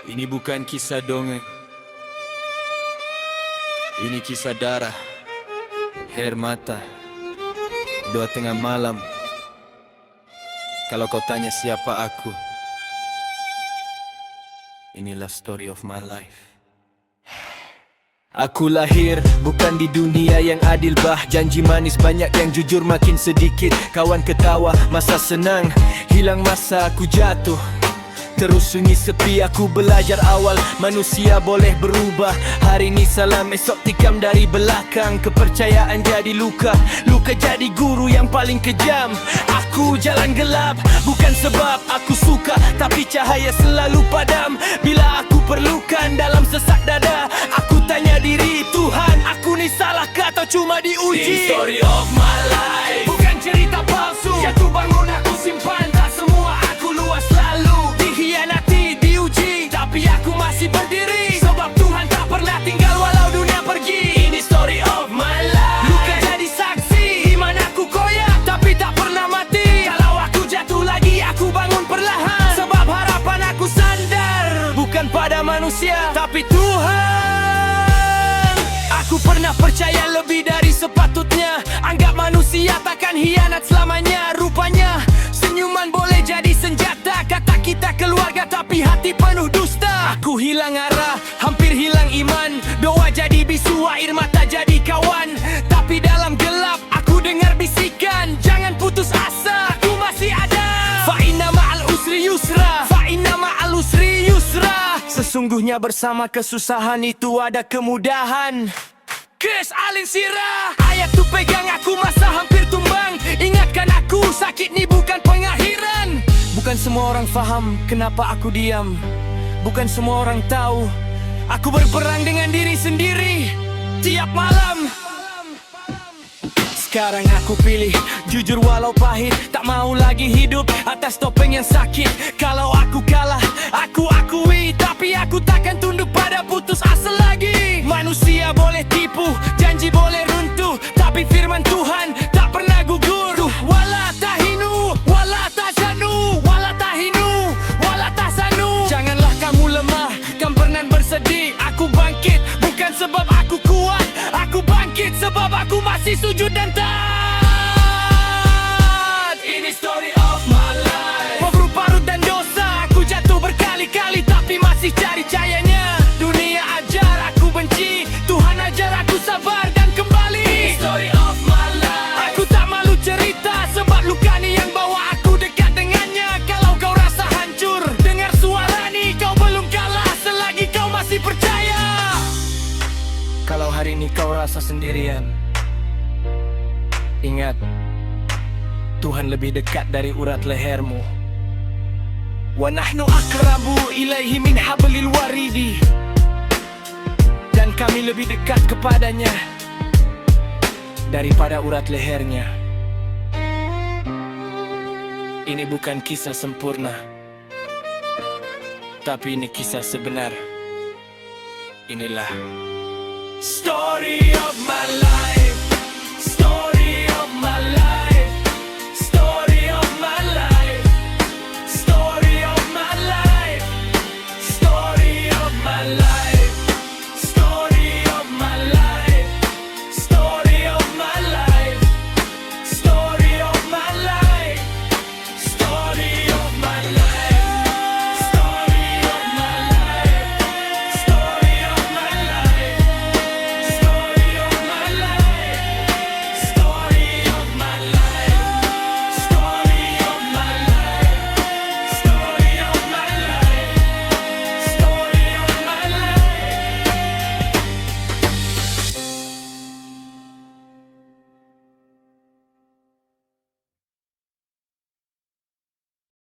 Ini bukan kisah dongeng. Ini kisah darah, air mata, doa tengah malam. Kalau kau tanya siapa aku, inilah story of my life. Aku lahir bukan di dunia yang adil bah. Janji manis banyak yang jujur makin sedikit. Kawan ketawa masa senang, hilang masa aku jatuh. Terus sunyi sepi aku belajar awal manusia boleh berubah. Hari ini salam esok tikam dari belakang. Kepercayaan jadi luka, luka jadi guru yang paling kejam. Aku jalan gelap bukan sebab aku suka, tapi cahaya selalu padam bila aku perlukan. Dalam sesak dada aku tanya diri, Tuhan aku ni salahkah atau cuma diuji? Ini story of my life, bukan cerita palsu. Jatuh bangun aku simpan, tak semua aku luas lalu. Dikhianati, diuji, tapi aku masih berdiri. Sebab Tuhan tak pernah tinggal walau dunia pergi. Ini story of my life. Luka jadi saksi, iman aku koyak tapi tak pernah mati. Kalau aku jatuh lagi aku bangun perlahan. Sebab harapan aku sandar bukan pada manusia tapi Tuhan. Aku pernah percaya lebih dari sepatutnya. Anggap manusia takkan hianat selamanya. Rupanya senyuman boleh jadi senjata. Kata kita keluarga tapi hati penuh dusta. Aku hilang arah, hampir hilang iman. Doa jadi bisu, air mata jadi kawan. Tapi dalam gelap aku dengar bisikan, jangan putus asa, aku masih ada. Fa inna ma'al usri yusra, fa inna ma'al usri yusra. Sesungguhnya bersama kesusahan itu ada kemudahan. Kes Alin Sirah, ayat tu pegang aku masa hampir tumbang. Ingatkan aku sakit ni bukan pengakhiran. Bukan semua orang faham kenapa aku diam. Bukan semua orang tahu aku berperang dengan diri sendiri tiap malam. Sekarang aku pilih jujur walau pahit. Tak mau lagi hidup atas topeng yang sakit. Kalau aku kalah, aku akui. Tapi aku takkan tunduk pada putus asa lagi. Manusia boleh tipu, janji boleh runtuh, tapi firman Tuhan tak pernah gugur. Wala tahinu, wala tahzanu, wala tahinu, wala tahzanu. Janganlah kamu lemah, kamu pernah bersedih. Aku bangkit bukan sebab aku kuat. Aku bangkit sebab aku masih sujud dan taat. Ini story of my life. Pofru parut dan dosa, aku jatuh berkali-kali tapi masih cari cahayanya. Dunia ajar aku benci, Tuhan ajar aku sabar dan kembali. Ini story of my life. Aku tak malu cerita sebab luka ni yang bawa aku dekat dengannya. Kalau kau rasa hancur, dengar suara ni, kau belum kalah selagi kau masih percaya. Kalau hari ini kau rasa sendirian, ingat, Tuhan lebih dekat dari urat lehermu. Wa nahnu aqrabu ilaihi min hablil waridi. Dan kami lebih dekat kepadanya daripada urat lehernya. Ini bukan kisah sempurna, tapi ini kisah sebenar. Inilah story of my life.